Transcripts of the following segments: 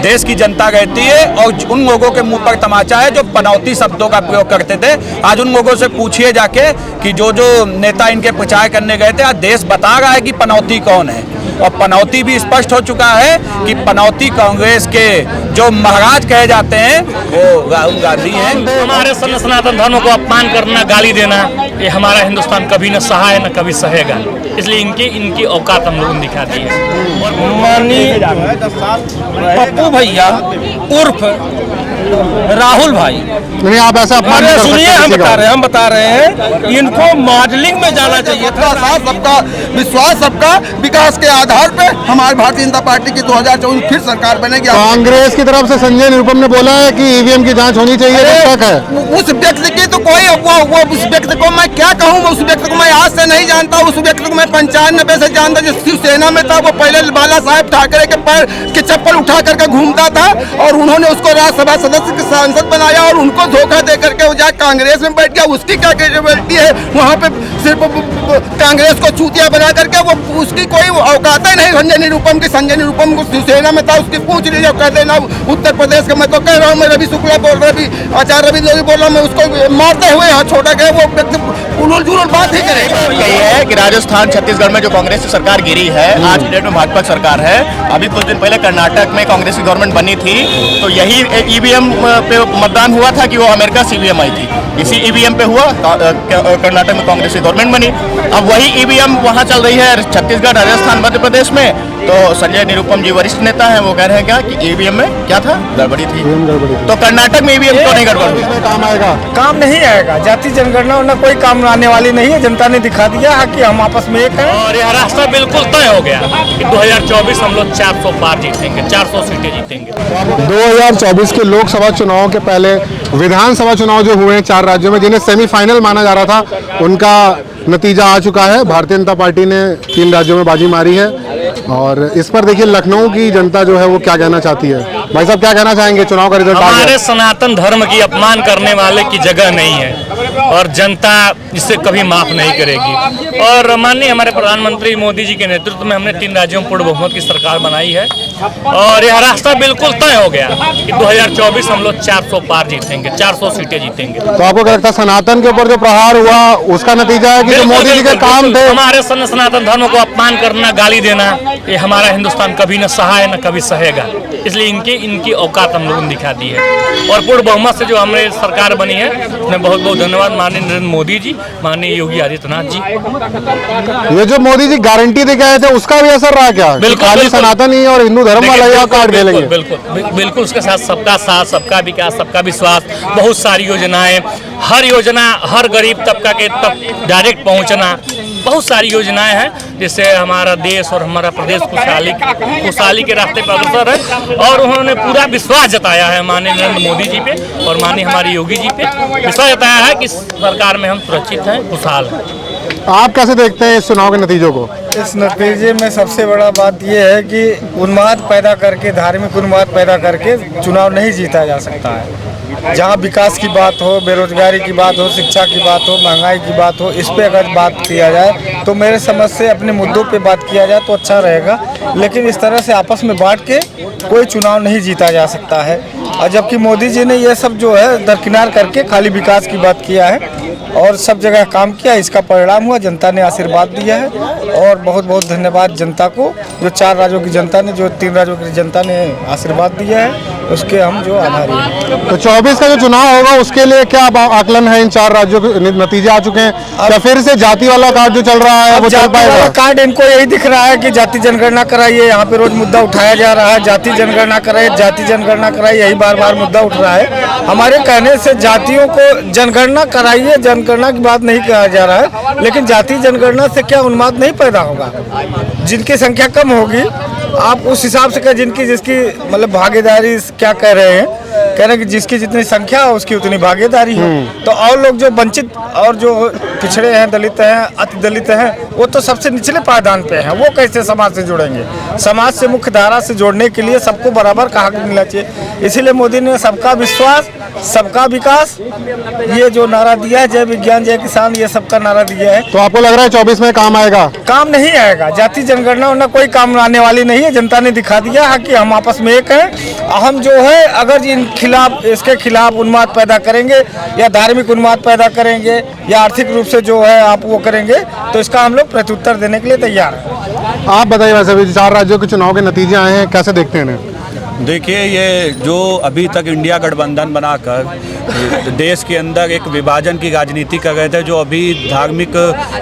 देश की जनता कहती है, और उन लोगों के मुंह पर तमाचा है जो पनौती शब्दों का प्रयोग करते थे। आज उन लोगों से पूछिए जाके कि जो नेता इनके प्रचार करने गए थे, आज देश बता रहा है कि पनौती कौन है, और पनौती भी स्पष्ट हो चुका है कि पनौती कांग्रेस के जो महाराज कहे जाते हैं वो राहुल गांधी हैं। हमारे सनातन धर्म को अपमान करना, गाली देना, ये हमारा हिंदुस्तान कभी न सहा है न कभी सहेगा, इसलिए इनकी औकात हम लोगों ने दिखा दी है। माननीय पप्पू भैया उर्फ राहुल भाई, नहीं आप ऐसा अपमान नहीं कर सकते। सुनिए, हम बता रहे हैं इनको मॉडलिंग में जाना चाहिए था। सबका विश्वास, सबका विकास के आधार पे हमारी भारतीय जनता पार्टी की 2024 फिर सरकार बनेगी। कांग्रेस की तरफ से संजय निरुपम ने बोला है कि ईवीएम की जांच होनी चाहिए, शक है उस व्यक्ति की तो कोई वो उस व्यक्ति को मैं क्या कहूँ, उस व्यक्ति को मैं आज से नहीं जानता। उस व्यक्ति को मैं 95 से जानता, जो शिवसेना में था। वो पहले बाला साहेब ठाकरे के पैर की चप्पल उठा करके घूमता था, और उन्होंने उसको राज्यसभा सदस्य की सांसद बनाया, और उनको धोखा दे करके वो जाकर कांग्रेस में बैठ गया। उसकी क्या कैपेबिलिटी है वहाँ पे सिर्फ कांग्रेस को चूतिया बना करके? वो उसकी कोई औकात ही नहीं संजय निरुपम की। संजय निरुपम को शिवसेना में था, उसकी पूछ लीजिए, कर देना। उत्तर प्रदेश का मैं तो कह रहा हूँ, मैं रवि शुक्ला बोल रहा, आचार्य रवि लोधी बोल रहा, मैं उसको मारते हुए यहाँ छोड़ा गया। वो व्यक्ति उलूल जुलूल बात ही करेगा। यही है कि राजस्थान छत्तीसगढ़ में जो कांग्रेस की सरकार गिरी है, आज की डेट में भाजपा सरकार है। अभी कुछ दिन पहले कर्नाटक में कांग्रेस की गवर्नमेंट बनी थी, तो यही ईवीएम पे मतदान हुआ था कि वो अमेरिका से ईवीएम आई थी। इसी ईवीएम पे हुआ कर्नाटक में कांग्रेस की गवर्नमेंट बनी। अब वही ईवीएम वहाँ चल रही है छत्तीसगढ़, राजस्थान, मध्य प्रदेश में। तो संजय निरुपम जी वरिष्ठ नेता हैं, वो कह रहे हैं क्या कि ईवीएम में क्या था, गड़बड़ी थी। तो कर्नाटक में ईवीएम तो नहीं गड़बड़ी, काम आएगा? काम नहीं आएगा। जाति जनगणना उन्हें कोई काम आने वाली नहीं है। जनता ने दिखा दिया है कि हम आपस में एक हैं, और यह रास्ता बिल्कुल तय हो गया कि 2024 हम लोग 400 पार जीतेंगे, 400 सीटें जीतेंगे। 2024 के लोकसभा चुनाव के पहले विधानसभा चुनाव जो हुए हैं 4 राज्यों में, जिन्हें सेमीफाइनल माना जा रहा था, उनका नतीजा आ चुका है। भारतीय जनता पार्टी ने 3 राज्यों में बाजी मारी है, और इस पर देखिए लखनऊ की जनता जो है वो क्या कहना चाहती है। भाई साहब क्या कहना चाहेंगे? चुनाव का रिजल्ट आ गया। हमारे सनातन धर्म की अपमान करने वाले की जगह नहीं है, और जनता इसे कभी माफ नहीं करेगी। और माननीय हमारे प्रधानमंत्री मोदी जी के नेतृत्व में हमने 3 राज्यों में पूर्ण बहुमत की सरकार बनाई है, और यह रास्ता बिल्कुल तय हो गया कि 2024 हम लोग 400 पार जीतेंगे, 400 सीटें जीतेंगे। तो आपको क्या लगता है सनातन के ऊपर जो प्रहार हुआ उसका नतीजा है कि जो मोदी जी के काम थे? हमारे सनातन धर्म को अपमान करना, गाली देना, ये हमारा हिंदुस्तान कभी न सहा है न कभी सहेगा, इसलिए इनकी औकात हम लोगों ने दिखा दी है। और पूर्ण बहुमत से जो हमारी सरकार बनी है, उन्हें बहुत बहुत धन्यवाद माननीय नरेंद्र मोदी जी, माननीय योगी आदित्यनाथ जी। ये जो मोदी जी गारंटी दे गए थे उसका भी असर रहा क्या? खाली सनातन ही और हिंदू धर्म वाला ही कार्ड खेलेंगे? बिल्कुल उसके साथ सबका विकास, सबका विश्वास, बहुत सारी योजनाएं, हर योजना हर गरीब तबका के तक डायरेक्ट पहुंचना, बहुत सारी योजनाएं हैं जिससे हमारा देश और हमारा प्रदेश खुशहाली के रास्ते पर अग्रसर है। और उन्होंने पूरा विश्वास जताया है माननीय नरेंद्र मोदी जी पे और माननीय हमारी योगी जी पे, विश्वास जताया है कि सरकार में हम सुरक्षित हैं, खुशहाल हैं। आप कैसे देखते हैं इस चुनाव के नतीजों को? इस नतीजे में सबसे बड़ा बात यह है कि उन्माद पैदा करके, धार्मिक उन्माद पैदा करके चुनाव नहीं जीता जा सकता है। जहाँ विकास की बात हो, बेरोजगारी की बात हो, शिक्षा की बात हो, महंगाई की बात हो, इस पे अगर बात किया जाए तो मेरे समझ से अपने मुद्दों पे बात किया जाए तो अच्छा रहेगा। लेकिन इस तरह से आपस में बांट के कोई चुनाव नहीं जीता जा सकता है। और जबकि मोदी जी ने ये सब जो है दरकिनार करके खाली विकास की बात किया है और सब जगह काम किया, इसका परिणाम हुआ, जनता ने आशीर्वाद दिया है। और बहुत बहुत धन्यवाद जनता को, जो 4 राज्यों की जनता ने, जो 3 राज्यों की जनता ने आशीर्वाद दिया है, उसके हम जो आभारी हैं। तो 24 का जो चुनाव होगा उसके लिए क्या आकलन है? इन 4 राज्यों के नतीजे आ चुके हैं, या फिर से जाति वाला कार्ड जो चल रहा है वो चल पाएगा? कार्ड इनको यही दिख रहा है कि जाति जनगणना कराइए, यहाँ पे रोज मुद्दा उठाया जा रहा है, जाति जनगणना कराइए, जाति जनगणना कराइए, यही बार बार मुद्दा उठ रहा है। हमारे कहने से जातियों को जनगणना कराइए, जनगणना की बात नहीं कहा जा रहा है, लेकिन जाति जनगणना से क्या उन्माद नहीं पैदा होगा? जिनकी संख्या कम होगी, आप उस हिसाब से कह, जिनकी जिसकी मतलब भागीदारी, क्या कह रहे हैं, कह रहे हैं कि जिसकी जितनी संख्या हो उसकी उतनी भागीदारी हो। तो और लोग जो वंचित और जो पिछड़े हैं, दलित हैं, अति दलित हैं, वो तो सबसे निचले पायदान पे हैं, वो कैसे समाज से जुड़ेंगे? समाज से मुख्य धारा से जोड़ने के लिए सबको बराबर का हक मिलना चाहिए। इसीलिए मोदी ने सबका विश्वास, सबका विकास, ये जो नारा दिया है, जय विज्ञान जय किसान, ये सबका नारा दिया है। तो आपको लग रहा है 24 में काम आएगा? काम नहीं आएगा, जाति जनगणना उन्हें कोई काम आने वाली नहीं है। जनता ने दिखा दिया है कि हम आपस में एक हैं। हम जो है अगर इसके खिलाफ उन्माद पैदा करेंगे या धार्मिक उन्माद पैदा करेंगे या आर्थिक रूप से जो है आप वो करेंगे, तो इसका हम लोग प्रत्युत्तर देने के लिए तैयार हैं। आप बताइए, वैसे भी 4 राज्यों के चुनाव के नतीजे आए हैं, कैसे देखते हैं इन्हें? देखिए, ये जो अभी तक इंडिया गठबंधन बनाकर देश के अंदर एक विभाजन की राजनीति कर रहे थे, जो अभी धार्मिक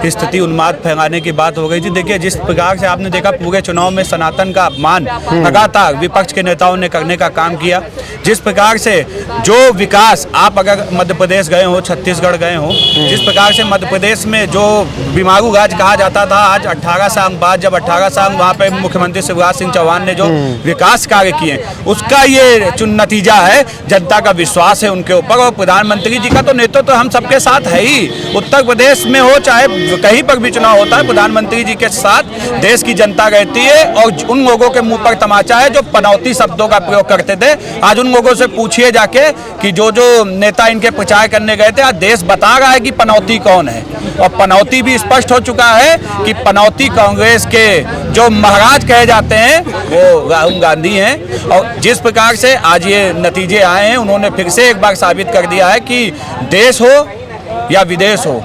स्थिति उन्माद फैलाने की बात हो गई थी। देखिए, जिस प्रकार से आपने देखा पूरे चुनाव में सनातन का अपमान लगातार विपक्ष के नेताओं ने करने का काम किया। जिस प्रकार से जो विकास, आप अगर मध्य प्रदेश गए हो, छत्तीसगढ़ गए हो, जिस प्रकार से मध्य प्रदेश में जो बीमारू राज कहा जाता था, आज 18 साल बाद जब 18 साल वहाँ पे मुख्यमंत्री शिवराज सिंह चौहान ने जो विकास कार्य किए, उसका ये नतीजा है। जनता का विश्वास है उनके ऊपर, और प्रधानमंत्री जी का तो नेतृत्व तो हम सबके साथ है ही। उत्तर प्रदेश में हो चाहे कहीं पर भी चुनाव होता है, प्रधानमंत्री जी के साथ देश की जनता रहती है। और उन लोगों के मुंह पर तमाचा है जो पनौती शब्दों का प्रयोग करते थे। आज उन लोगों से पूछिए जाके कि जो नेता इनके प्रचार करने गए थे, आज देश बता रहा है कि पनौती कौन है। और पनौती भी स्पष्ट हो चुका है कि पनौती कांग्रेस के जो महाराज कहे जाते हैं वो राहुल गांधी हैं। और जिस प्रकार से आज ये नतीजे आए हैं, उन्होंने फिर से एक बार साबित कर दिया है कि देश हो या विदेश हो,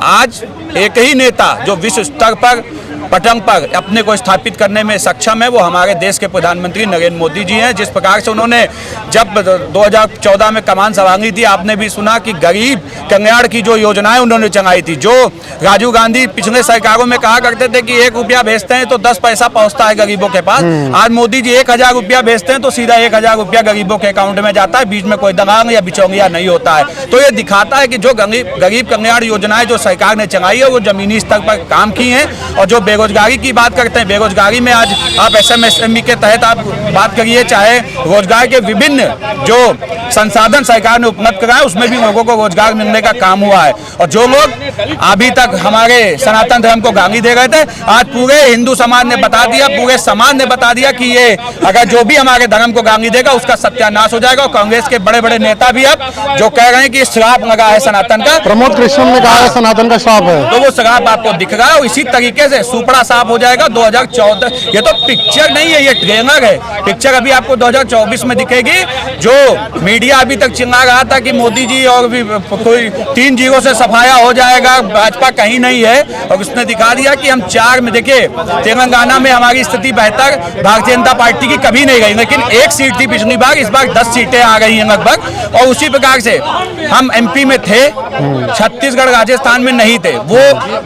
आज एक ही नेता जो विश्व स्तर पर पटंग पर अपने को स्थापित करने में सक्षम है, वो हमारे देश के प्रधानमंत्री नरेंद्र मोदी जी हैं। जिस प्रकार से उन्होंने जब 2014 में कमान संभाली थी, आपने भी सुना कि गरीब कल्याण की जो योजनाएं उन्होंने चलाई थी, जो राजीव गांधी पिछले सरकारों में कहा करते थे कि 1 रुपया भेजते हैं तो 10 पैसा पहुंचता है गरीबों के पास, आज मोदी जी 1000 रुपया भेजते हैं तो सीधा 1000 रुपया गरीबों के अकाउंट में जाता है, बीच में कोई दलाल या बिचौलिया नहीं होता है। तो ये दिखाता है कि जो गरीब कल्याण योजनाएं जो सरकार ने चलाई है, वो जमीनी स्तर पर काम की हैं। और जो बेरोजगारी की बात करते हैं, बेरोजगारी में आज आप SMSME के तहत आप बात करिए, चाहे रोजगार के विभिन्न जो संसाधन सरकार ने उपलब्ध कराए, उसमें भी लोगों को रोजगार मिलने का काम हुआ है। और जो लोग अभी तक हमारे सनातन धर्म को गाली दे रहे थे, आज पूरे हिंदू समाज ने बता दिया, पूरे समाज ने बता दिया कि ये अगर जो भी हमारे धर्म को गाली देगा उसका सत्यानाश हो जाएगा। और कांग्रेस के बड़े बड़े नेता भी अब जो कह रहे हैं कि श्राप लगा है सनातन का, प्रमोद कृष्ण ने कहा है सनातन का श्राप है, तो वो श्राप आपको दिख रहा है। और इसी तरीके से सुपड़ा साफ हो जाएगा 2014। ये तो पिक्चर नहीं है, ये ट्रेलर है। पिक्चर अभी आपको 2024 में दिखेगी। जो मीडिया अभी तक चिल्ला रहा था कि मोदी जी और भी कोई 3 जीरो से सफाया हो जाएगा, भाजपा कहीं नहीं है। और उसने दिखा दिया कि हम 4 में, देखिए तेलंगाना में हमारी स्थिति बेहतर भारतीय जनता पार्टी की कभी नहीं गई, लेकिन 1 सीट थी पिछली बार, इस बार 10 सीटें आ गई हैं लगभग। और उसी प्रकार से हम MP में थे, छत्तीसगढ़ राजस्थान में नहीं थे, वो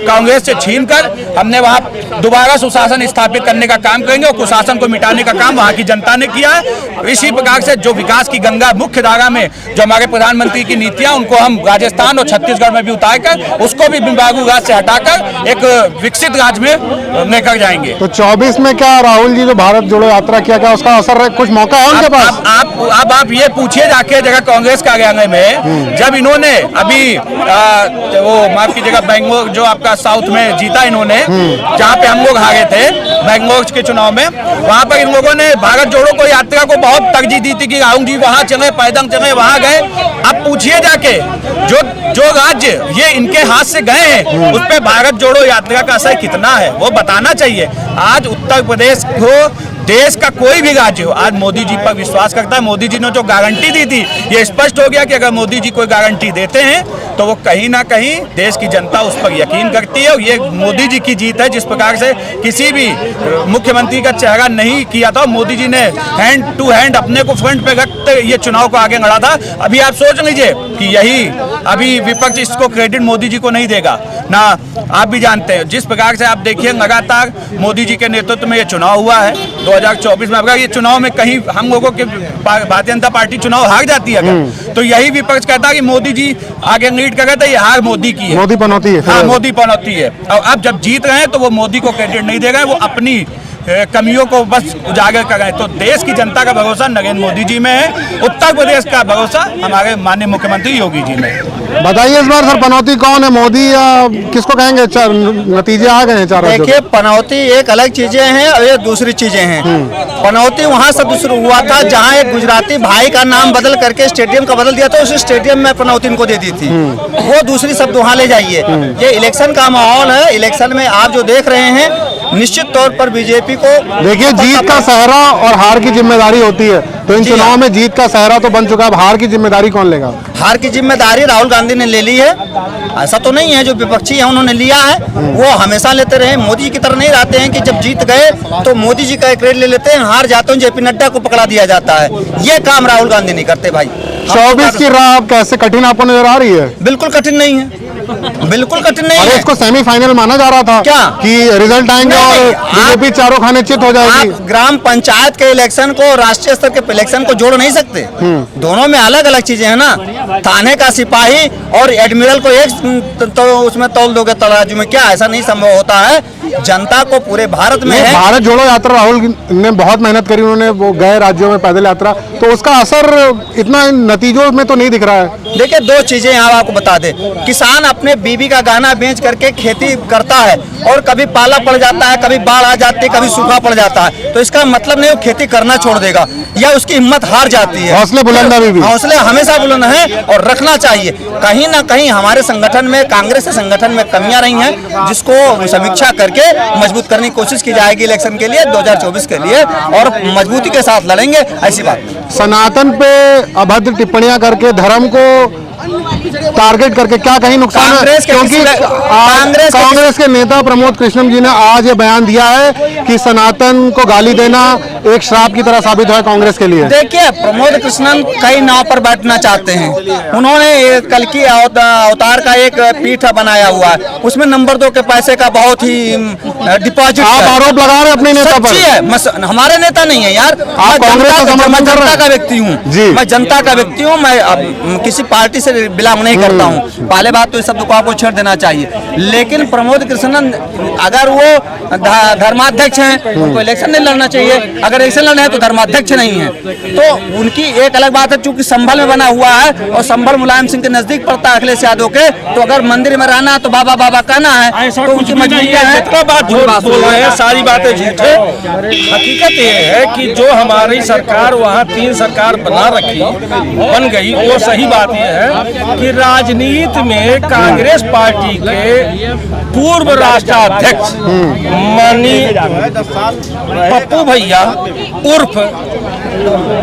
कांग्रेस से छीन कर हमने वहां दोबारा सुशासन स्थापित करने का काम करेंगे। और कुशासन को मिटाने का काम वहां की जनता ने किया है। इसी प्रकार से जो विकास की गंगा मुख्य धारा में जो हमारे प्रधानमंत्री की नीतियां, उनको हम राजस्थान और छत्तीसगढ़ में भी उतार कर उसको भी बिम्बारू राज से हटाकर एक विकसित राज्य में लेकर जाएंगे। तो 24 में क्या राहुल जी जो भारत जोड़ो यात्रा किया, क्या उसका असर है? कुछ मौका है उनके पास? आप ये पूछिए जाके जगह कांग्रेस कार्यालय में, जब इन्होंने अभी वो माफ कीजिएगा बेंगलोर जो आपका साउथ में जीता इन्होंने, जहाँ पे हम लोग हारे थे बेंगलोर के चुनाव में, वहाँ पर इन लोगों ने भारत जोड़ो को यात्रा को बहुत तरजीह दी थी कि राहुल जी वहाँ चले, पैदल चले, वहाँ गए। अब पूछिए जाके जो राज्य ये इनके हाथ से गए हैं, उस पर भारत जोड़ो यात्रा का असर कितना है वो बताना चाहिए। आज उत्तर प्रदेश को, देश का कोई भी राज्य हो, आज मोदी जी पर विश्वास करता है। मोदी जी ने जो गारंटी दी थी, ये स्पष्ट हो गया कि अगर मोदी जी कोई गारंटी देते हैं तो वो कहीं ना कहीं देश की जनता उस पर यकीन करती है। और ये मोदी जी की जीत है। जिस प्रकार से किसी भी मुख्यमंत्री का चेहरा नहीं किया था, मोदी जी ने हैंड टू हैंड अपने को फ्रंट पे रखते ये चुनाव को आगे लड़ा था। अभी आप सोच लीजिए कि यही अभी विपक्ष इसको क्रेडिट मोदी जी को नहीं देगा ना, आप भी जानते हैं। जिस प्रकार से आप देखिए लगातार मोदी जी के नेतृत्व में ये चुनाव हुआ है 2024 में। अगर ये चुनाव में कहीं हम लोगों के भारतीय जनता पार्टी चुनाव हार जाती है, तो यही विपक्ष कहता है कि मोदी जी आगे लीड कर रहे थे, ये हार मोदी की है, मोदी पनौती है। हाँ, मोदी पनौती है। और अब जब जीत रहे हैं तो वो मोदी को क्रेडिट नहीं दे रहे हैं, वो अपनी कमियों को बस उजागर कर रहे हैं। तो देश की जनता का भरोसा नरेंद्र मोदी जी में है, उत्तर प्रदेश का भरोसा हमारे माननीय मुख्यमंत्री योगी जी में है। बताइए इस बार सर पनौती कौन है, मोदी या किसको कहेंगे? नतीजे आ गए हैं चार राज्यों देखिए, पनौती एक अलग चीजें हैं और ये दूसरी चीजें हैं। पनौती वहाँ से शुरू हुआ था जहाँ एक गुजराती भाई का नाम बदल करके स्टेडियम का बदल दिया था, उस स्टेडियम में पनौती इनको दे दी थी। वो दूसरी शब्द वहाँ ले जाइए। ये इलेक्शन का माहौल है, इलेक्शन में आप जो देख रहे हैं निश्चित तौर पर बीजेपी को देखिए, जीत का सहरा और हार की जिम्मेदारी होती है, तो इन चुनाव में जीत का सहरा तो बन चुका है, अब हार की जिम्मेदारी कौन लेगा? हार की जिम्मेदारी राहुल गांधी ने ले ली है। ऐसा तो नहीं है जो विपक्षी है उन्होंने लिया है, वो हमेशा लेते रहे। मोदी की तरह नहीं रहते हैं कि जब जीत गए तो मोदी जी का क्रेडिट ले लेते हैं, हार जाते हैं जेपी नड्डा को पकड़ा दिया जाता है। ये काम राहुल गांधी नहीं करते भाई। 24 की राह कैसे कठिन आपको नजर आ रही है? बिल्कुल कठिन नहीं है, बिल्कुल कठिन नहीं है। इसको सेमीफाइनल माना जा रहा था क्या कि रिजल्ट आएंगे और बीजेपी चारों खाने चित हो जाएगी? आप ग्राम पंचायत के इलेक्शन को राष्ट्रीय स्तर के इलेक्शन को जोड़ नहीं सकते। दोनों में अलग अलग चीजें हैं ना। थाने का सिपाही और एडमिरल को एक तो उसमें तौल दोगे तराजू में, क्या ऐसा नहीं संभव होता है? जनता को पूरे भारत में है। भारत जोड़ो यात्रा राहुल ने बहुत मेहनत करी, उन्होंने वो गए राज्यों में पैदल यात्रा, तो उसका असर इतना नतीजों में तो नहीं दिख रहा है। देखिए, दो चीजें यहाँ आपको बता दे। किसान अपने बीबी का गहना बेच करके खेती करता है और कभी पाला पड़ जाता है, कभी बाढ़ आ जाती है, कभी सूखा पड़ जाता है, तो इसका मतलब नहीं वो खेती करना छोड़ देगा या उसकी हिम्मत हार जाती है। हौसले बुलंद अभी भी, हौसले हमेशा बुलंद है और रखना चाहिए। कहीं ना कहीं हमारे संगठन में, कांग्रेस के संगठन में कमियां रही हैं, जिसको समीक्षा करके मजबूत करने की कोशिश की जाएगी इलेक्शन के लिए 2024 के लिए, और मजबूती के साथ लड़ेंगे, ऐसी बात। सनातन पे अभद्र टिप्पणियां करके धर्म को टारगेट करके क्या कहीं नुकसान है? क्योंकि कांग्रेस के नेता प्रमोद कृष्णम जी ने आज ये बयान दिया है कि सनातन को गाली देना एक श्राप की तरह साबित है कांग्रेस के लिए। देखिए, प्रमोद कृष्णन कई नाव पर बैठना चाहते हैं। उन्होंने कल की अवतार का एक पीठ बनाया हुआ है, उसमें नंबर 2 के पैसे का बहुत ही डिपॉजिट। आप आरोप लगा रहे हैं अपने नेता पर? है, हमारे नेता नहीं है यार। मैं जनता का व्यक्ति हूँ, मैं जनता का व्यक्ति हूँ, मैं किसी पार्टी से बिलोंग नहीं करता हूँ। पहले बात तो इस शब्द को आपको छेड़ देना चाहिए। लेकिन प्रमोद कृष्णन अगर वो धर्माध्यक्ष हैं, उनको इलेक्शन नहीं लड़ना चाहिए। अगर इलेक्शन लड़ना है तो धर्माध्यक्ष नहीं है, तो उनकी एक अलग बात है। चूंकि संभल में बना हुआ है और संभल मुलायम सिंह के नजदीक पड़ता है, अखिलेश यादव के, तो अगर मंदिर में रहना तो बाबा बाबा कहना है, तो उनकी मजबूरियां है। बात झूठ बोल रहे हैं, सारी बातें झूठ है। हकीकत ये है कि जो हमारी सरकार वहाँ 3 सरकार बन गई, वो सही बात यह है कि राजनीति में कांग्रेस पार्टी के पूर्व राष्ट्राध्यक्ष माननीय पप्पू भैया उर्फ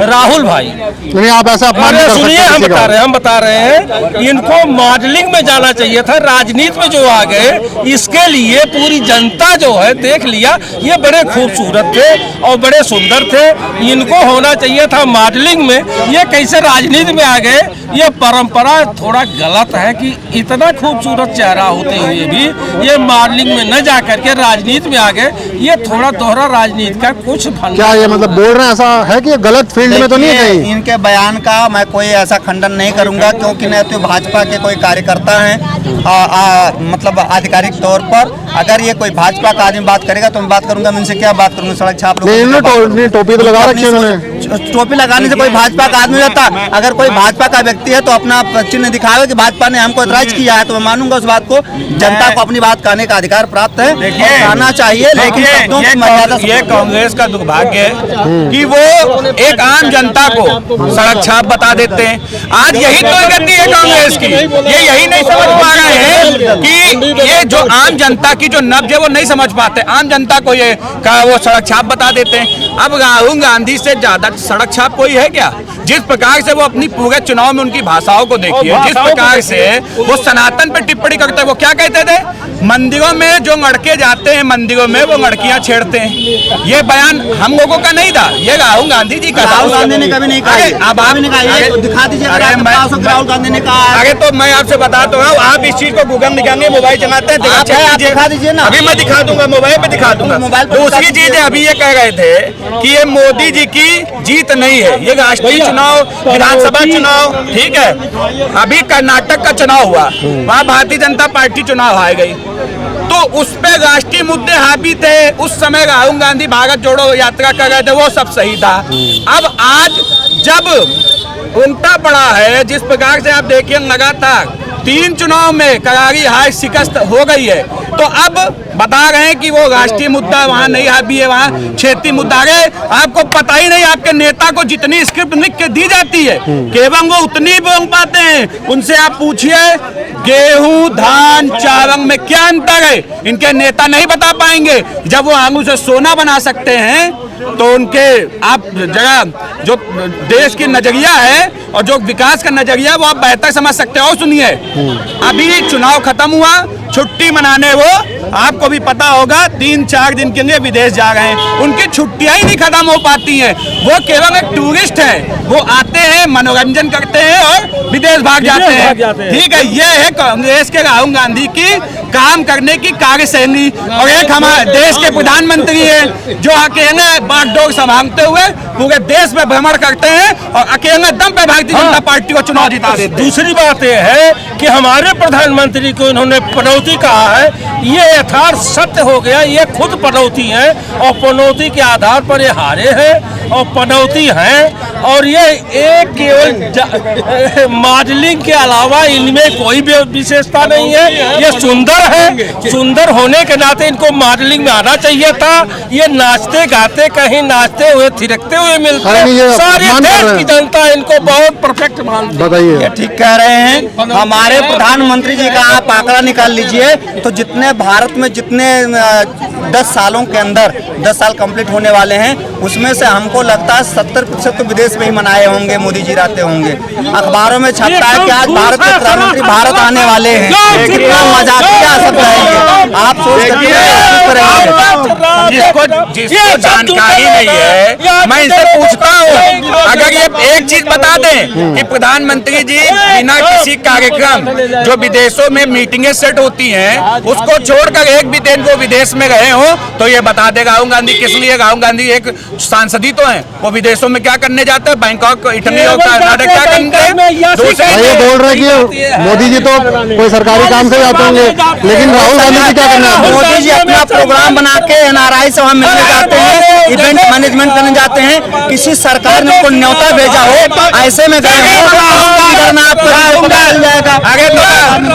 राहुल भाई, नहीं आप ऐसा अपमान नहीं कर सकते। सुनिए, हम बता रहे हैं इनको मॉडलिंग में जाना चाहिए था। राजनीति में जो आ गए, इसके लिए पूरी जनता जो है देख लिया, ये बड़े खूबसूरत थे और बड़े सुंदर थे, इनको होना चाहिए था मॉडलिंग में। ये कैसे राजनीति में आ गए? ये परंपरा थोड़ा गलत है कि इतना खूबसूरत चेहरा होते हुए भी ये मॉडलिंग में न जा करके राजनीति में आ गए। ये थोड़ा दोहरा राजनीति का कुछ फल। क्या ये मतलब बोल रहे हैं ऐसा है कि गलत फील्ड में तो नहीं है? इनके बयान का मैं कोई ऐसा खंडन नहीं करूंगा, क्योंकि न तो भाजपा के कोई कार्यकर्ता हैं, मतलब आधिकारिक तौर पर। अगर ये कोई भाजपा का आदमी बात करेगा तो मैं बात करूंगा, मैं इनसे क्या बात करूंगा? सड़क छाप टोपी तो लगा रखी है उन्होंने। टोपी लगाने से कोई भाजपा का आदमी रहता? अगर कोई भाजपा का व्यक्ति है तो अपना चिन्ह दिखावे कि भाजपा ने हमको ऐतराज किया है, तो मैं मानूंगा उस बात को। जनता को अपनी बात कहने का अधिकार प्राप्त है, कहना चाहिए, लेकिन शब्दों की मर्यादा। ये कांग्रेस का दुर्भाग्य है कि वो एक आम जनता को सड़क छाप बता देते हैं। आज यही तो गति है कांग्रेस की। ये यही नहीं समझ पा रहे हैं कि ये जो आम जनता की जो नब्ज है वो नहीं समझ पाते। आम जनता को ये वो सड़क छाप बता देते हैं। अब राहुल गांधी से ज्यादा सड़क छाप कोई है क्या? जिस प्रकार से वो अपनी पूरे चुनाव में उनकी भाषाओं को देखिए, जिस प्रकार से वो सनातन पे टिप्पणी करते हैं। वो क्या कहते थे? मंदिरों में जो लड़के जाते हैं, मंदिरों में वो लड़कियां छेड़ते हैं। ये बयान हम लोगों का नहीं था, ये राहुल गांधी जी का था। राहुल गांधी ने कभी नहीं कहा। अब आप दिखा दीजिए राहुल गांधी ने कहा। आगे तो मैं आपसे बताता हूँ, आप इस चीज को गूगल निकालिए, मोबाइल चलाते हैं, दिखा दीजिए ना। अभी मैं दिखा दूंगा, मोबाइल पे दिखा दूंगा। दूसरी चीज अभी ये कह रहे थे कि ये मोदी जी की जीत नहीं है, ये राष्ट्रीय चुनाव, विधानसभा चुनाव, ठीक है। अभी कर्नाटक का चुनाव हुआ, वहाँ भारतीय जनता पार्टी चुनाव हार गई। तो उस पे राष्ट्रीय मुद्दे हावी थे। उस समय राहुल गांधी भारत जोड़ो यात्रा कर रहे थे, वो सब सही था। अब आज जब उल्टा पड़ा है, जिस प्रकार से आप देखिए लगातार 3 चुनाव में करारी हार शिकस्त हो गई है, तो अब बता रहे हैं कि वो राष्ट्रीय मुद्दा वहाँ नहीं हावी है, वहाँ क्षेत्रीय मुद्दा। अरे आपको पता ही नहीं, आपके नेता को जितनी स्क्रिप्ट लिख के दी जाती है केवल वो उतनी बोल पाते हैं। उनसे आप पूछिए गेहूं धान चावल में क्या अंतर है, इनके नेता नहीं बता पाएंगे। जब वो आलू से सोना बना सकते हैं तो उनके आप जगह जो देश की नजरिया है और जो विकास का नजरिया वो आप बेहतर समझ सकते हो। सुनिए, अभी चुनाव खत्म हुआ, छुट्टी मनाने वो आपको भी पता होगा 3-4 दिन के लिए विदेश जा रहे हैं। उनकी छुट्टियां ही नहीं खत्म हो पाती हैं। वो केवल एक टूरिस्ट है, वो आते हैं मनोरंजन करते हैं और विदेश भाग जाते हैं। ठीक है, ये है कांग्रेस के राहुल गांधी की काम करने की कार्यशैली। और एक हमारे देश के प्रधानमंत्री है जो अकेले बागडोर संभालते हुए पूरे देश में भ्रमण करते हैं और अकेले दम पे भारतीय जनता पार्टी को चुनाव जिता देते हैं। दूसरी बात यह है कि हमारे प्रधानमंत्री को इन्होंने पनौती कहा है, ये यथार्थ सत्य हो गया। ये खुद पनौती है और पनौती के आधार पर ये हारे हैं और पनौती हैं। और ये एक केवल मॉडलिंग के अलावा इनमें कोई भी विशेषता नहीं है। ये सुंदर है, सुंदर होने के नाते इनको मॉडलिंग में आना चाहिए था। ये नाचते गाते कहीं नाचते हुए थिरकते हुए मिलते हैं। सारी देश की जनता इनको बहुत परफेक्ट मानती है। बताइए, ठीक कह रहे हैं। हमारे प्रधानमंत्री जी का आप आंकड़ा निकाल लीजिए तो जितने भारत में जितने 10 सालों के अंदर 10 साल कंप्लीट होने वाले हैं, उसमें से हमको लगता है 70% तो विदेश में ही मनाए होंगे, मोदी जी रहते होंगे। अखबारों में छपता है कि आज भारत के प्रधानमंत्री भारत आने वाले हैं। कितना मजाकिया सब है। आप सोच जिसको जानकारी नहीं है, मैं इनसे पूछता हूँ, अगर ये एक चीज बता दें कि प्रधानमंत्री जी बिना किसी कार्यक्रम जो विदेशों में मीटिंगें सेट होती हैं उसको छोड़कर एक भी दिन वो विदेश में रहे हो, तो ये बता दे राहुल गांधी किस लिए। राहुल गांधी एक सांसद ही तो हैं, वो विदेशों में क्या करने जाते हैं, बैंकॉक, इटली और कर्नाटक क्या करेंगे। ये बोल रहे कि मोदी जी तो कोई सरकारी काम से जाते होंगे, लेकिन राहुल गांधी जी क्या करना है? मोदी जी अपना प्रोग्राम बना के NRI से वहाँ मिलने जाते हैं, इवेंट मैनेजमेंट करने जाते हैं। किसी सरकार ने उनको न्योता भेजा हो, ऐसे में गए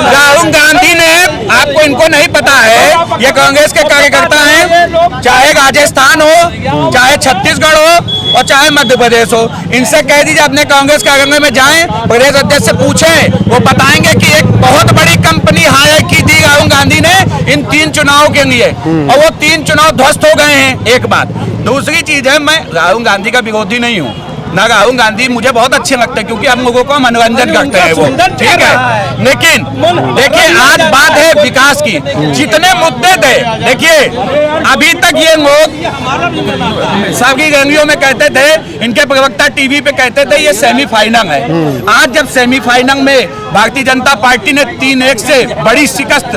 राहुल गांधी ने, आपको इनको नहीं पता है, ये कांग्रेस के कार्यकर्ता हैं, चाहे राजस्थान हो, चाहे छत्तीसगढ़ हो और चाहे मध्य प्रदेश हो। इनसे कह दीजिए अपने कांग्रेस कार्यालय में जाएं, प्रदेश अध्यक्ष से पूछें, वो बताएंगे कि एक बहुत बड़ी कंपनी हायर की थी राहुल गांधी ने इन 3 चुनावों के लिए और वो 3 चुनाव ध्वस्त हो गए हैं। एक बात। दूसरी चीज है, मैं राहुल गांधी का विरोधी नहीं हूँ ना, राहुल गांधी मुझे बहुत अच्छे लगते हैं क्योंकि हम लोगों को मनोरंजन करते हैं वो, ठीक है। लेकिन देखिए, आज बात है विकास की। जितने मुद्दे थे, देखिए अभी तक ये लोग सभी रैलियों में कहते थे, इनके प्रवक्ता टीवी पे कहते थे ये सेमीफाइनल है। आज जब सेमीफाइनल में भारतीय जनता पार्टी ने 3-1 से बड़ी शिकस्त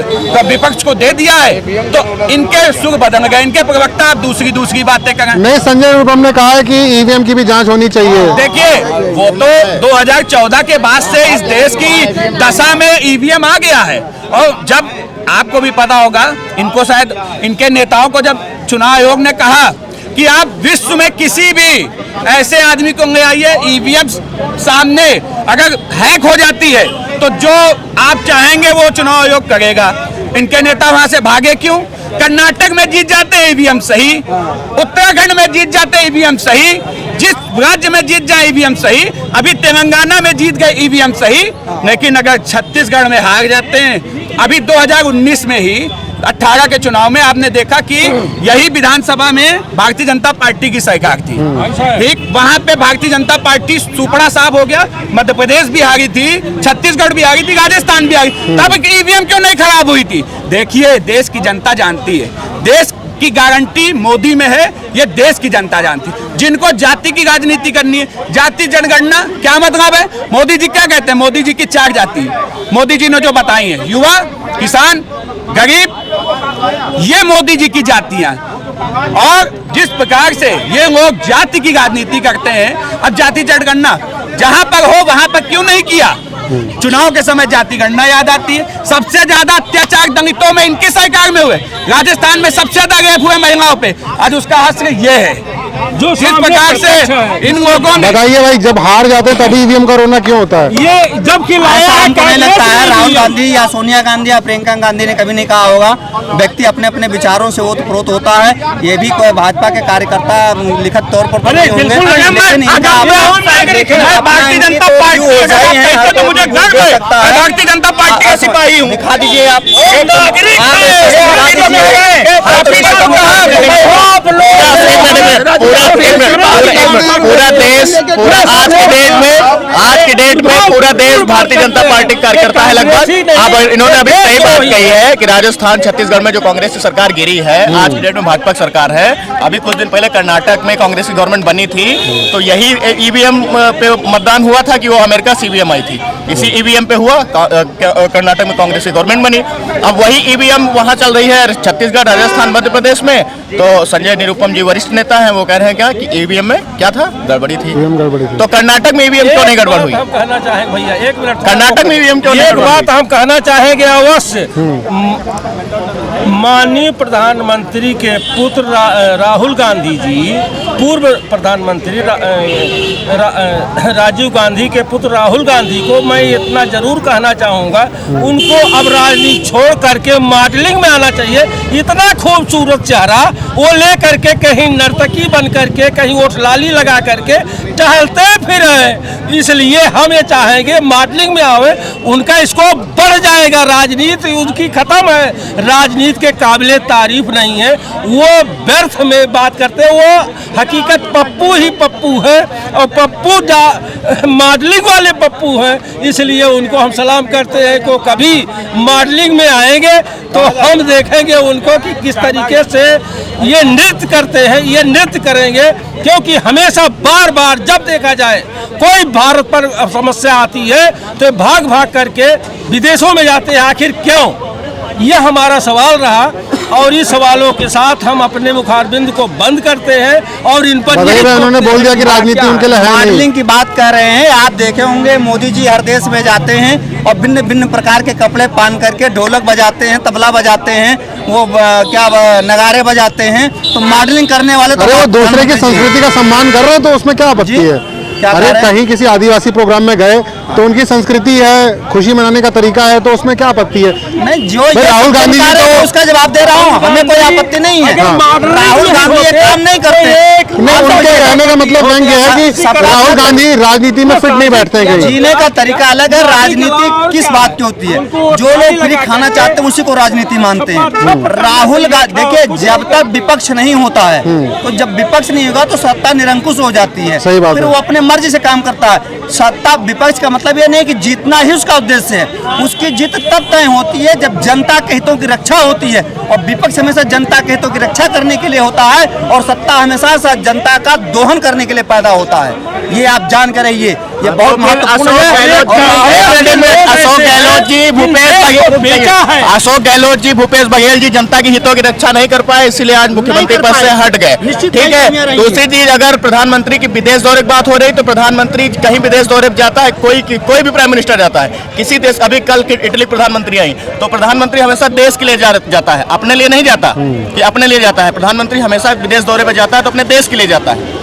विपक्ष को दे दिया है, तो इनके सुर बदल गए। इनके प्रवक्ता अब दूसरी बातें करें। नहीं, संजय निरुपम ने कहा है कि ईवीएम की भी जांच होनी चाहिए। देखिए, वो तो 2014 के बाद से इस देश की दशा में ईवीएम आ गया है। और जब आपको भी पता होगा, इनको शायद इनके नेताओं को जब चुनाव आयोग ने कहा कि आप विश्व में किसी भी ऐसे आदमी को ले आइए, ईवीएम सामने अगर हैक हो जाती है तो जो आप चाहेंगे वो चुनाव आयोग करेगा। इनके नेता वहां से भागे क्यों? कर्नाटक में जीत जाते हैं ईवीएम सही, उत्तराखंड में जीत जाते हैं ईवीएम सही, जिस राज्य में जीत जाए ईवीएम सही, अभी तेलंगाना में जीत गए ईवीएम सही। लेकिन अगर छत्तीसगढ़ में हार जाते हैं, अभी 2019 में ही 18 के चुनाव में आपने देखा कि यही विधानसभा में भारतीय जनता पार्टी की सरकार थी, ठीक, वहां पे भारतीय जनता पार्टी सुपड़ा साफ हो गया। मध्य प्रदेश भी हारी थी, छत्तीसगढ़ भी हारी थी, राजस्थान भी हारी, तब ईवीएम क्यों नहीं खराब हुई थी? देखिए, देश की जनता जानती है, देश की गारंटी मोदी में है, ये देश की जनता जानती है। जिनको जाति की राजनीति करनी है, जाति जनगणना क्या मतलब है? मोदी जी क्या कहते हैं? मोदी जी की 4 जाति मोदी जी ने जो बताई है, युवा, किसान, गरीब, ये मोदी जी की जातियां। और जिस प्रकार से ये लोग जाति की राजनीति करते हैं, अब जाति जनगणना जहां पर हो वहां पर क्यों नहीं किया? चुनाव के समय जाति गणना याद आती है। सबसे ज्यादा अत्याचार दलितों में इनकी सरकार में हुए, राजस्थान में सबसे ज्यादा रेप हुए महिलाओं पे, आज उसका हश्र ये है। जो जिस प्रकार से इन लोगों ने, बताइए भाई, जब हार जाते तभी ईवीएम का रोना क्यों होता है? ये जब खिलाया है, हमको नहीं लगता है राहुल गांधी या सोनिया गांधी या प्रियंका गांधी ने कभी नहीं कहा होगा। व्यक्ति अपने अपने विचारों से ओतप्रोत होता है। ये भी कोई भाजपा के कार्यकर्ता लिखित तौर पर अरे बिल्कुल भारतीय जनता पार्टी का सिपाही हूँ। दिखा दीजिए आप। पूरा देश, आज के डेट में पूरा देश भारतीय जनता पार्टी का कार्यकर्ता है लगभग। अब इन्होंने अभी सही बात कही है कि राजस्थान छत्तीसगढ़ में जो कांग्रेस की सरकार गिरी है, आज की डेट में भाजपा की सरकार है। अभी कुछ दिन पहले कर्नाटक में कांग्रेस की गवर्नमेंट बनी थी, तो यही ईवीएम पे मतदान हुआ था कि वो अमेरिका से ईवीएम आई थी। इसी ईवीएम पे हुआ कर्नाटक में कांग्रेस की गवर्नमेंट बनी। अब वही ईवीएम वहाँ चल रही है छत्तीसगढ़, राजस्थान, मध्य प्रदेश में। तो संजय निरुपम जी वरिष्ठ नेता हैं, वो कह रहे हैं क्या कि ईवीएम में क्या था, गड़बड़ी थी। तो कर्नाटक में ईवीएम क्यों नहीं गड़बड़ हुई? हम कहना चाहेंगे भैया, एक मिनट, कर्नाटक में ईवीएम क्यों नहीं एक गड़बड़ हुई? बात हम कहना चाहेंगे अवश्य। माननीय प्रधानमंत्री के पुत्र राहुल गांधी जी, पूर्व प्रधानमंत्री राजीव गांधी के पुत्र राहुल गांधी को मैं इतना जरूर कहना चाहूँगा, उनको अब राजनीति छोड़ करके मॉडलिंग में आना चाहिए। इतना खूबसूरत चेहरा वो ले करके कहीं नर्तकी बन करके, कहीं ओठ लाली लगा करके टहलते फिरे। इसलिए हम ये चाहेंगे मॉडलिंग में आवे, उनका इसको बढ़ जाएगा। राजनीति उनकी खत्म है, राजनीति के काबिले तारीफ नहीं है। वो व्यर्थ में बात करते हैं, वो हकीकत पप्पू ही पप्पू है और पप्पू मॉडलिंग वाले पप्पू हैं। इसलिए उनको हम सलाम करते हैं कि कभी मॉडलिंग में आएंगे तो हम देखेंगे उनको कि किस तरीके से ये नृत्य करते हैं, ये नृत्य करेंगे। क्योंकि हमेशा बार बार जब देखा जाए कोई भारत पर समस्या आती है तो भाग भाग करके विदेशों में जाते हैं। आखिर क्यों? यह हमारा सवाल रहा और इस सवालों के साथ हम अपने मुखारबिंद को बंद करते हैं और इन पर उन्होंने बोल दिया कि राजनीति उनके लिए है नहीं। मॉडलिंग की बात कर रहे हैं। आप देखे होंगे मोदी जी हर देश में जाते हैं और भिन्न भिन्न प्रकार के कपड़े पहन करके ढोलक बजाते हैं, तबला बजाते हैं, वो नगारे बजाते हैं। तो मॉडलिंग करने वाले तो वो दूसरे की संस्कृति का सम्मान कर रहे हैं, तो उसमें क्या आपत्ति है? अरे कहीं किसी आदिवासी प्रोग्राम में गए तो उनकी संस्कृति है, खुशी मनाने का तरीका है, तो उसमें क्या आपत्ति है? नहीं, जो राहुल गांधी जी तो उसका जवाब दे रहा हूँ, हमें कोई आपत्ति नहीं है। राहुल गांधी ये काम नहीं करते। उनके कहने का मतलब ये है कि राहुल गांधी राजनीति में फिट नहीं बैठते हैं। जीने का तरीका अलग है। राजनीति किस बात की होती है? जो लोग फ्री खाना चाहते हैं उसी को राजनीति मानते हैं। राहुल गांधी देखिए, जब तक विपक्ष नहीं होता है, तो जब विपक्ष नहीं होगा तो सत्ता निरंकुश हो जाती है। सही बात है। फिर वो अपने मर्जी से काम करता है। सत्ता विपक्ष का मतलब ये नहीं कि जीतना ही उसका उद्देश्य है। उसकी जीत तब तय होती है जब जनता के हितों की रक्षा होती है, और विपक्ष हमेशा जनता के हितों की रक्षा करने के लिए होता है, और सत्ता हमेशा जनता का दोहन करने के लिए पैदा होता है। ये आप जान कर रहिए, ये बहुत महत्वपूर्ण है। अशोक गहलोत जी, भूपेश बघेल जी जनता के हितों की रक्षा नहीं कर पाए, इसलिए आज मुख्यमंत्री पद से हट गए। ठीक है। दूसरी चीज, अगर प्रधानमंत्री की विदेश दौरे की बात हो रही, तो प्रधानमंत्री कहीं विदेश दौरे पर जाता है, कोई भी प्राइम मिनिस्टर जाता है किसी देश, अभी कल इटली प्रधानमंत्री आई, तो प्रधानमंत्री हमेशा देश के लिए जाता है, अपने लिए नहीं जाता कि अपने लिए जाता है। प्रधानमंत्री हमेशा विदेश दौरे पर जाता है तो अपने देश के लिए जाता है,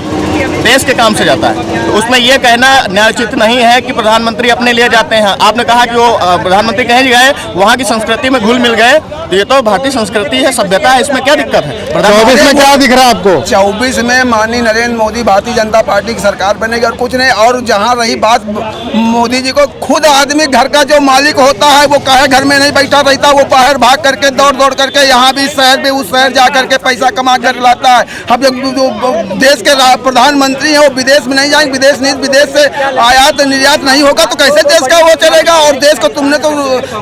देश के काम से जाता है। तो उसमें यह कहना न्यायोचित नहीं है कि प्रधानमंत्री अपने लिए जाते हैं। आपने कहा कि वो प्रधानमंत्री कहीं गए, वहाँ की संस्कृति में घुल मिल गए, तो ये तो भारतीय संस्कृति है, सभ्यता है, इसमें क्या दिक्कत है? 24 में क्या दिख रहा है आपको? 24 में माननीय नरेंद्र मोदी भारतीय जनता पार्टी की सरकार बनेगी और कुछ नहीं। और जहाँ रही बात मोदी जी को, खुद आदमी घर का जो मालिक होता है वो कहे घर में नहीं बैठा रहता, वो बाहर भाग करके दौड़ करके यहाँ भी शहर भी उस शहर जा करके पैसा कमा कर लाता है। हम जो देश के प्रधानमंत्री हैं वो विदेश में नहीं जाएंगे, विदेश से आयात निर्यात नहीं होगा तो कैसे देश का वो चलेगा? और देश को तुमने तो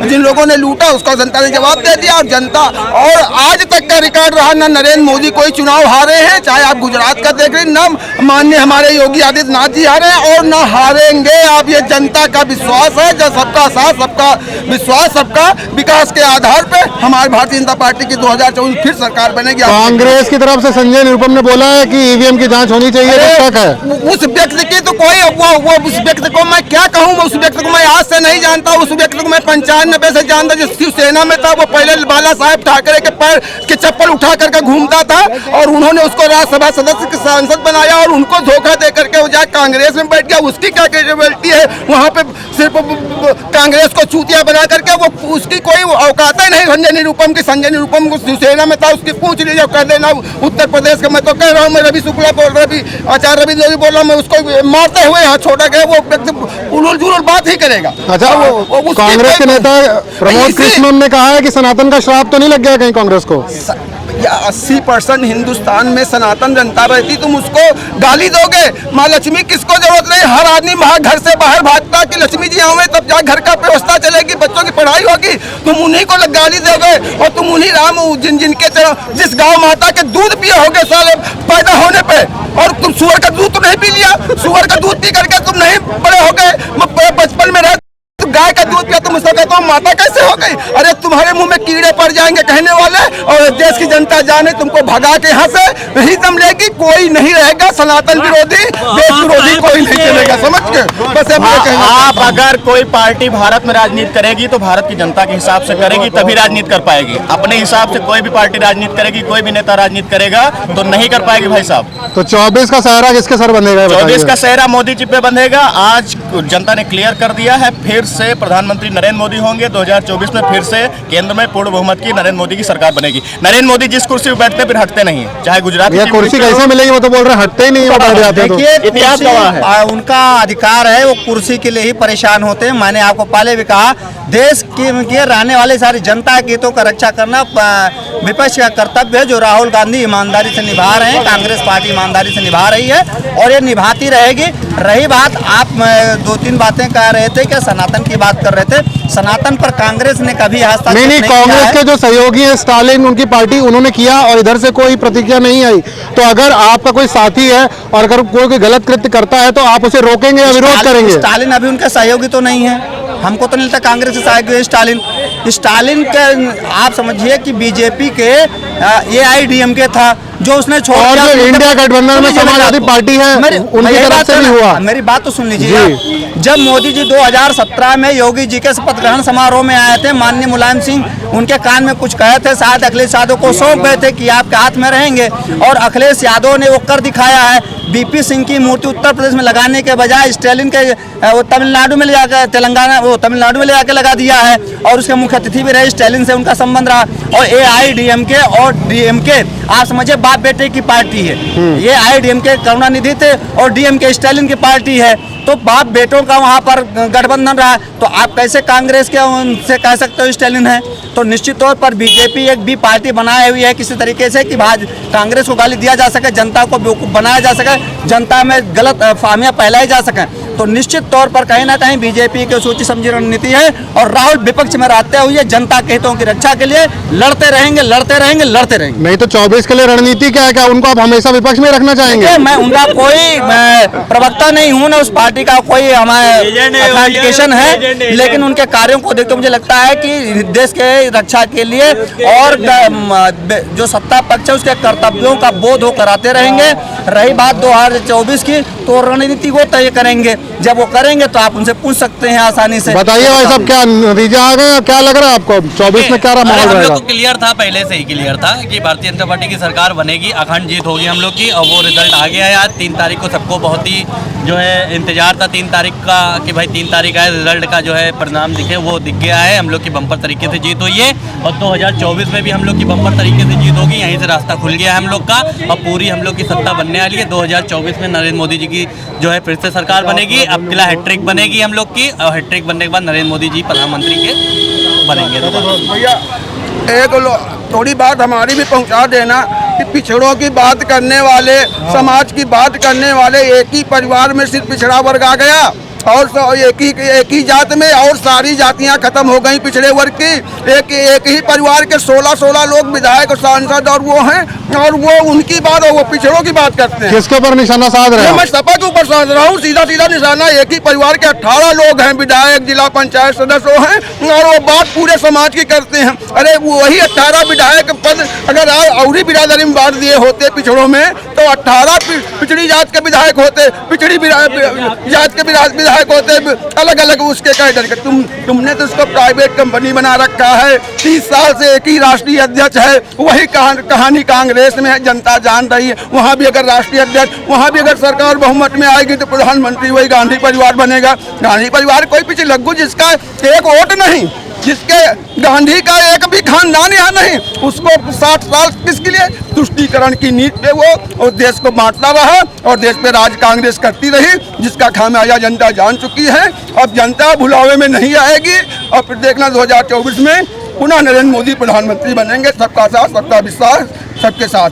जिन लोगों ने लूटा उसका जनता ने जवाब दे दिया। और जनता, और आज तक का रिकॉर्ड रहा, न नरेंद्र मोदी कोई चुनाव हारे हैं, चाहे आप गुजरात का देख रहे, न माननीय हमारे योगी आदित्यनाथ जी हारे और न हारेंगे। आप ये जनता का विश्वास है, जो सबका साथ, सबका विश्वास, सबका विकास के आधार पे हमारी भारतीय जनता पार्टी की 2024 फिर सरकार बनेगी। कांग्रेस की तरफ से संजय निरुपम ने बोला है कि ईवीएम की जांच होनी चाहिए, शक है उस व्यक्ति की, तो कोई वो उस व्यक्ति को मैं क्या कहूँ, उस व्यक्ति को मैं आज से नहीं जानता, उस व्यक्ति को मैं 95 से जानता, जो शिवसेना में था, वो पहले बाला साहेब ठाकरे के पैर की चप्पल उठा करके घूमता था और उन्होंने उसको राज्यसभा सदस्य की सांसद बनाया और उनको धोखा दे करके वो जाकर कांग्रेस में बैठ गया। उसकी क्या कैपेबिलिटी है वहाँ पे सिर्फ कांग्रेस को चूतिया बना करके, वो उसकी कोई औकात ही नहीं संजय निरुपम की। संजय निरुपम को शिवसेना में था, उसकी पूछ लीजिए, कह देना उत्तर प्रदेश का। मैं तो कह रहा हूँ, मैं रवि शुक्ला बोल रहा, रवि आचार्य रवि जोशी बोल रहा हूँ, मैं उसको मारते हुए यहाँ छोड़ा गया, वो व्यक्ति उलूल जुलूल बात ही करेगा। अच्छा, कांग्रेस के नेता प्रमोद कृष्णन ने कहा है कि सनातन का श्राप तो नहीं लग गया कहीं कांग्रेस को? 80% हिंदुस्तान में सनातन जनता रहती, तुम उसको गाली दोगे? माँ लक्ष्मी किसको जरूरत नहीं, हर आदमी घर से बाहर भागता कि लक्ष्मी जी आवे तब जा घर का व्यवस्था चलेगी, बच्चों की पढ़ाई होगी, तुम उन्हीं को गाली दोगे और तुम उन्हीं राम जिनके जिस गाँव माता के दूध पिए होगे साले पैदा होने पे, और तुम सुअर का दूध तो नहीं पी लिया, सुअर का दूध पी करके तुम नहीं बड़े हो गए, बचपन में रह गाय का दूध पिया, तुम उसको कहते हो माता कैसे हो गई? अरे तुम्हारे मुंह में कीड़े पड़ जाएंगे कहने वाले, और देश की जनता जाने तुमको भगा के यहाँ से नहीं दम लेगी, कोई नहीं रहेगा सनातन विरोधी, देश विरोधी कोई नहीं चलेगा, समझ के बस। आप अगर कोई पार्टी भारत में राजनीति करेगी तो भारत की जनता के हिसाब से करेगी, तभी राजनीति कर पाएगी। अपने हिसाब से कोई भी पार्टी राजनीति करेगी, कोई भी नेता राजनीति करेगा तो नहीं कर पाएगी भाई साहब। तो 24 का सहरा किसके सर बंधेगा? 24 का सहरा मोदी जी पे बंधेगा। आज जनता ने क्लियर कर दिया है, फिर से प्रधानमंत्री नरेंद्र मोदी होंगे 2024 में, फिर से केंद्र में पूर्ण बहुमत की नरेंद्र मोदी की सरकार बनेगी। नरेंद्र मोदी जिस कुर्सी पे बैठते फिर हटते नहीं, चाहे गुजरात की कुर्सी कैसे मिलेगी, वो तो बोल रहे हटते ही नहीं, वो बैठ जाते हैं। देखिए, इतिहास गवाह है, उनका अधिकार है, वो कुर्सी के लिए ही परेशान होते हैं। मैंने आपको पहले भी कहा, देश के रहने वाले सारी जनता के हितों का रक्षा करना विपक्ष का कर्तव्य है, जो राहुल गांधी ईमानदारी से निभा रहे हैं, कांग्रेस पार्टी ईमानदारी से निभा रही है और ये निभाती रहेगी। रही बात, आप 2-3 बातें कह रहे थे कि सनातन की बात कर रहे थे, सनातन पर कांग्रेस ने कभी हस्तक्षेप नहीं किया है। कांग्रेस के जो सहयोगी हैं स्टालिन, उनकी पार्टी, उन्होंने किया और इधर से कोई प्रतिक्रिया नहीं आई। तो अगर आपका कोई साथी है और अगर कोई गलत कृत्य करता है तो आप उसे रोकेंगे या विरोध करेंगे? स्टालिन अभी उनका सहयोगी तो नहीं है, हमको तो नहीं लगता कांग्रेस के सहयोगी स्टालिन के। आप समझिए कि बीजेपी के AIDMK था जो उसने छोड़ दिया, और जो इंडिया गठबंधन में समाजवादी पार्टी है उनकी तरफ से भी हुआ। मेरी बात तो सुन लीजिए, जब मोदी जी 2017 में योगी जी के शपथ ग्रहण समारोह में आए थे, माननीय मुलायम सिंह उनके कान में कुछ कहे थे, शायद अखिलेश यादव को सौंप गए थे कि आपके हाथ में रहेंगे, और अखिलेश यादव ने वो कर दिखाया है। BP सिंह की मूर्ति उत्तर प्रदेश में लगाने के बजाय स्टालिन के वो तमिलनाडु में ले जाकर तमिलनाडु में ले जाकर लगा दिया है, और उसके मुख्य अतिथि भी रहे, स्टालिन से उनका संबंध रहा। और AIDMK और DMK आप समझिए बाप बेटे की पार्टी है। ये AIDMK करुणानिधि थे और DMK स्टालिन की पार्टी है, तो बाप बेटों का वहाँ पर गठबंधन रहा। तो आप कैसे कांग्रेस के उनसे कह सकते हो स्टालिन है? तो निश्चित तौर पर बीजेपी एक भी पार्टी बनाई हुई है किसी तरीके से कि कांग्रेस को गाली दिया जा सके, जनता को बेवकूफ़ बनाया जा सके, जनता में गलत फहमियाँ फैलाई जा सकें। तो निश्चित तौर पर कहीं ना कहीं बीजेपी की सोची समझी रणनीति है, और राहुल विपक्ष में रहते हुए जनता के हितों की रक्षा के लिए लड़ते रहेंगे। नहीं तो 24 के लिए रणनीति क्या है? क्या उनको आप हमेशा विपक्ष में रखना चाहेंगे? मैं उनका कोई प्रवक्ता नहीं हूँ, ना उस पार्टी का कोई हमारे ऑथेंटिकेशन है, लेकिन उनके कार्यों को देखते मुझे लगता है कि देश के रक्षा के लिए और जो सत्ता पक्ष है उसके कर्तव्यों का बोध वो कराते रहेंगे। रही बात 2024 की, तो रणनीति को तय करेंगे, जब वो करेंगे तो आप उनसे पूछ सकते हैं आसानी से। बताइए भाई साहब, क्या नतीजा आ गया, क्या लग रहा है आपको 24 में, क्या रहा माहौल रहेगा? हम लोग को क्लियर था, पहले से ही क्लियर था कि भारतीय जनता पार्टी की सरकार बनेगी, अखंड जीत होगी हम लोग की, और वो रिजल्ट आ गया है आज 3 तारीख को। सबको बहुत ही जो है इंतजार था 3 तारीख का कि भाई 3 तारीख आए, रिजल्ट का जो है परिणाम दिखे, वो दिख गया है। हम लोग की बम्पर तरीके से जीत हुई है, और 2024 में भी हम लोग की बम्पर तरीके से जीत होगी। यहीं से रास्ता खुल गया है हम लोग का, और पूरी हम लोग की सत्ता बनने वाली है। 2024 में नरेंद्र मोदी जी की जो है फिर से सरकार बनेगी। अब किला हैट्रिक बनेगी हम लोग की, और हैट्रिक बनने के बाद नरेंद्र मोदी जी प्रधानमंत्री के बनेंगे। भैया एक थोड़ी बात हमारी भी पहुंचा देना कि पिछड़ों की बात करने वाले, समाज की बात करने वाले, एक ही परिवार में सिर्फ पिछड़ा वर्ग आ गया। और एक ही जात में और सारी जातियां खत्म हो गई पिछड़े वर्ग की। एक ही परिवार के 16 लोग विधायक और सांसद और वो हैं, और वो उनकी बात और वो पिछड़ों की बात करते हैं। किसके ऊपर निशाना साध रहे हैं? मैं सपा के ऊपर साध रहा हूँ, सीधा निशाना। एक ही परिवार के 18 लोग हैं, विधायक, जिला पंचायत सदस्य हैं, और वो बात पूरे समाज की करते हैं। अरे वही 18 विधायक पद अगर और बिरादरी में बांट दिए होते पिछड़ों में, तो 18 पिछड़ी जात के विधायक होते, पिछड़ी जात के विधायक होते अलग अलग उसके कैडर के। तुमने तो उसको प्राइवेट कंपनी बना रखा है। 30 साल से एक ही राष्ट्रीय अध्यक्ष है। वही कहानी कांग्रेस में है, जनता जान रही है। वहाँ भी अगर राष्ट्रीय अध्यक्ष, वहाँ भी अगर सरकार बहुमत में आएगी तो प्रधानमंत्री वही गांधी परिवार बनेगा। गांधी परिवार कोई पीछे लग्गू जिसका एक वोट नहीं, जिसके गांधी का एक भी खानदान यहाँ नहीं, उसको 60 साल किसके लिए तुष्टीकरण की नीति पे वो और देश को बांटता रहा और देश पे राज कांग्रेस करती रही, जिसका खामियाजा जनता जान चुकी है। अब जनता भुलावे में नहीं आएगी और फिर देखना 2024 में पुनः नरेंद्र मोदी प्रधानमंत्री बनेंगे। सबका साथ, सबका विश्वास, सबके साथ।